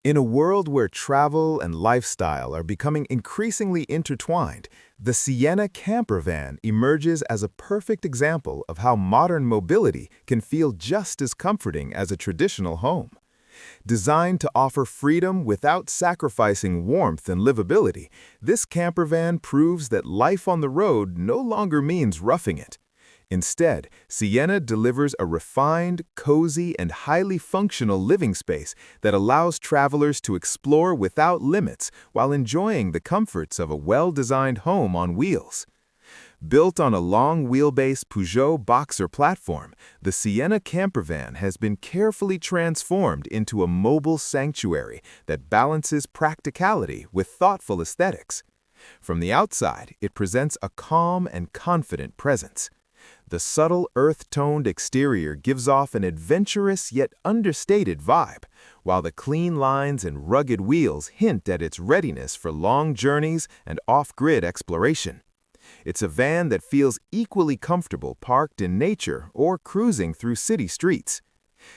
In a world where travel and lifestyle are becoming increasingly intertwined, the Sienna camper van emerges as a perfect example of how modern mobility can feel just as comforting as a traditional home. Designed to offer freedom without sacrificing warmth and livability, this camper van proves that life on the road no longer means roughing it. Instead, Sienna delivers a refined, cozy, and highly functional living space that allows travelers to explore without limits while enjoying the comforts of a well-designed home on wheels. Built on a long-wheelbase Peugeot Boxer platform, the Sienna campervan has been carefully transformed into a mobile sanctuary that balances practicality with thoughtful aesthetics. From the outside, it presents a calm and confident presence. The subtle earth-toned exterior gives off an adventurous yet understated vibe, while the clean lines and rugged wheels hint at its readiness for long journeys and off-grid exploration. It's a van that feels equally comfortable parked in nature or cruising through city streets.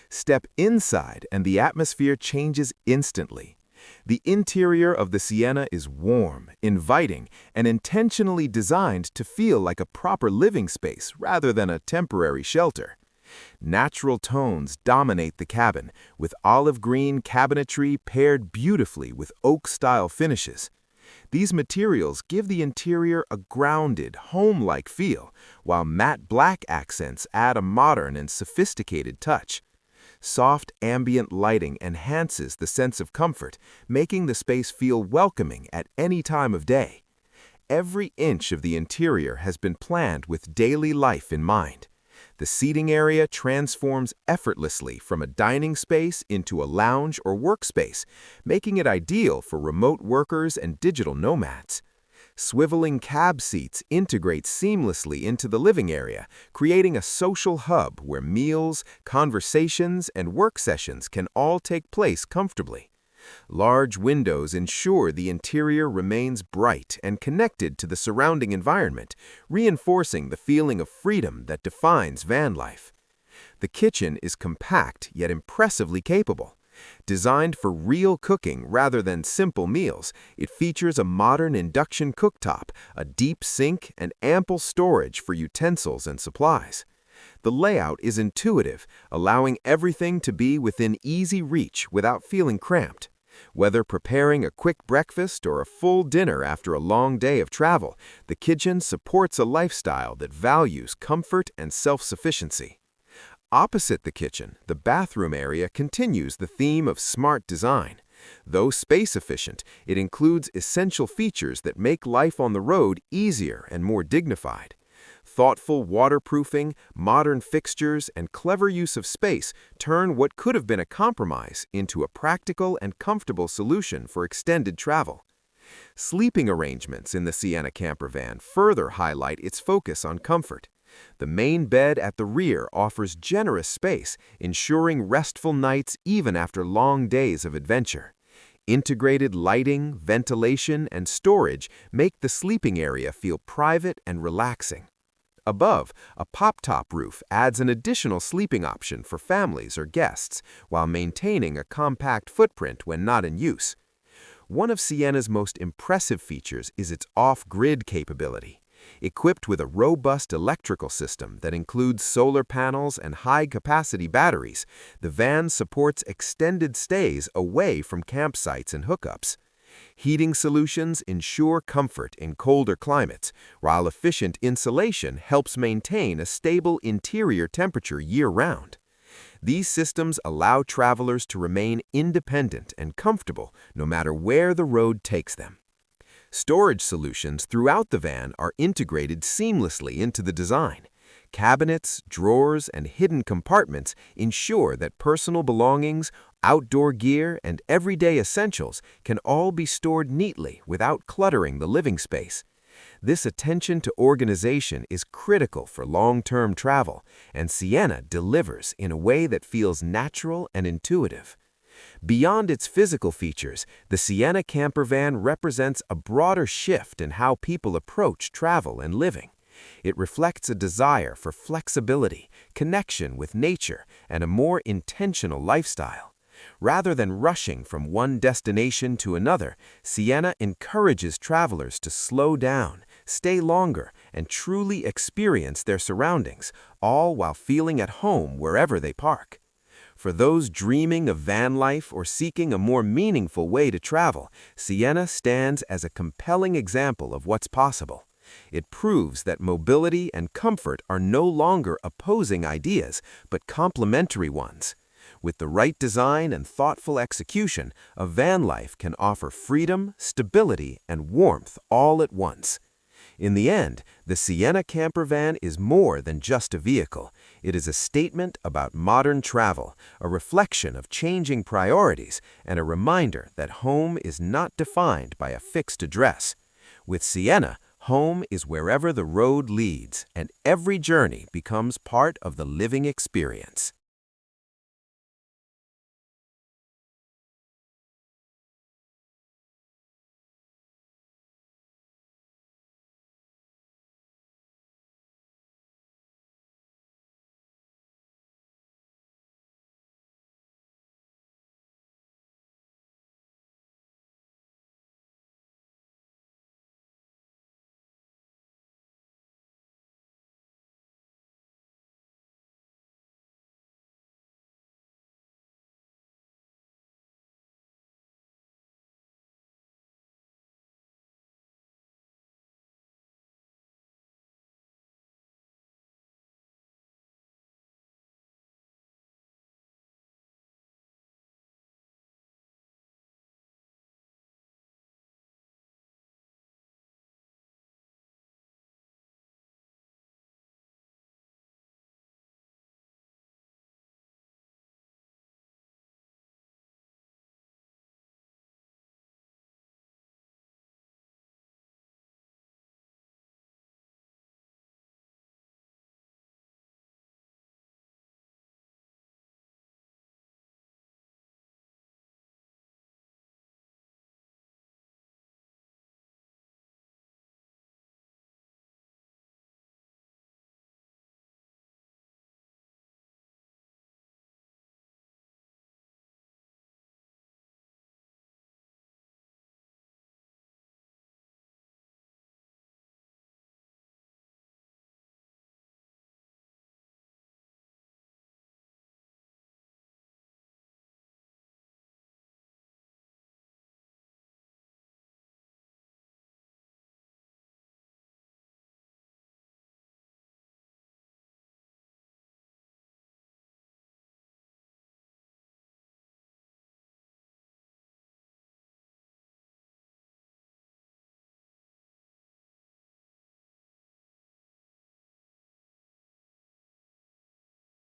Step inside and the atmosphere changes instantly. The interior of the Sienna is warm, inviting, and intentionally designed to feel like a proper living space rather than a temporary shelter. Natural tones dominate the cabin, with olive green cabinetry paired beautifully with oak-style finishes. These materials give the interior a grounded, home-like feel, while matte black accents add a modern and sophisticated touch. Soft ambient lighting enhances the sense of comfort, making the space feel welcoming at any time of day. Every inch of the interior has been planned with daily life in mind. The seating area transforms effortlessly from a dining space into a lounge or workspace, making it ideal for remote workers and digital nomads. Swiveling cab seats integrate seamlessly into the living area, creating a social hub where meals, conversations, and work sessions can all take place comfortably. Large windows ensure the interior remains bright and connected to the surrounding environment, reinforcing the feeling of freedom that defines van life. The kitchen is compact yet impressively capable. Designed for real cooking rather than simple meals, it features a modern induction cooktop, a deep sink, and ample storage for utensils and supplies. The layout is intuitive, allowing everything to be within easy reach without feeling cramped. Whether preparing a quick breakfast or a full dinner after a long day of travel, the kitchen supports a lifestyle that values comfort and self-sufficiency. Opposite the kitchen, the bathroom area continues the theme of smart design. Though space-efficient, it includes essential features that make life on the road easier and more dignified. Thoughtful waterproofing, modern fixtures, and clever use of space turn what could have been a compromise into a practical and comfortable solution for extended travel. Sleeping arrangements in the Sienna camper van further highlight its focus on comfort. The main bed at the rear offers generous space, ensuring restful nights even after long days of adventure. Integrated lighting, ventilation, and storage make the sleeping area feel private and relaxing. Above, a pop-top roof adds an additional sleeping option for families or guests, while maintaining a compact footprint when not in use. One of Sienna's most impressive features is its off-grid capability. Equipped with a robust electrical system that includes solar panels and high-capacity batteries, the van supports extended stays away from campsites and hookups. Heating solutions ensure comfort in colder climates, while efficient insulation helps maintain a stable interior temperature year-round. These systems allow travelers to remain independent and comfortable no matter where the road takes them. Storage solutions throughout the van are integrated seamlessly into the design. Cabinets, drawers, and hidden compartments ensure that personal belongings, outdoor gear, and everyday essentials can all be stored neatly without cluttering the living space. This attention to organization is critical for long-term travel, and Sienna delivers in a way that feels natural and intuitive. Beyond its physical features, the Sienna camper van represents a broader shift in how people approach travel and living. It reflects a desire for flexibility, connection with nature, and a more intentional lifestyle. Rather than rushing from one destination to another, Sienna encourages travelers to slow down, stay longer, and truly experience their surroundings, all while feeling at home wherever they park. For those dreaming of van life or seeking a more meaningful way to travel, Sienna stands as a compelling example of what's possible. It proves that mobility and comfort are no longer opposing ideas, but complementary ones. With the right design and thoughtful execution, a van life can offer freedom, stability, and warmth all at once. In the end, the Sienna camper van is more than just a vehicle. It is a statement about modern travel, a reflection of changing priorities, and a reminder that home is not defined by a fixed address. With Sienna, home is wherever the road leads, and every journey becomes part of the living experience.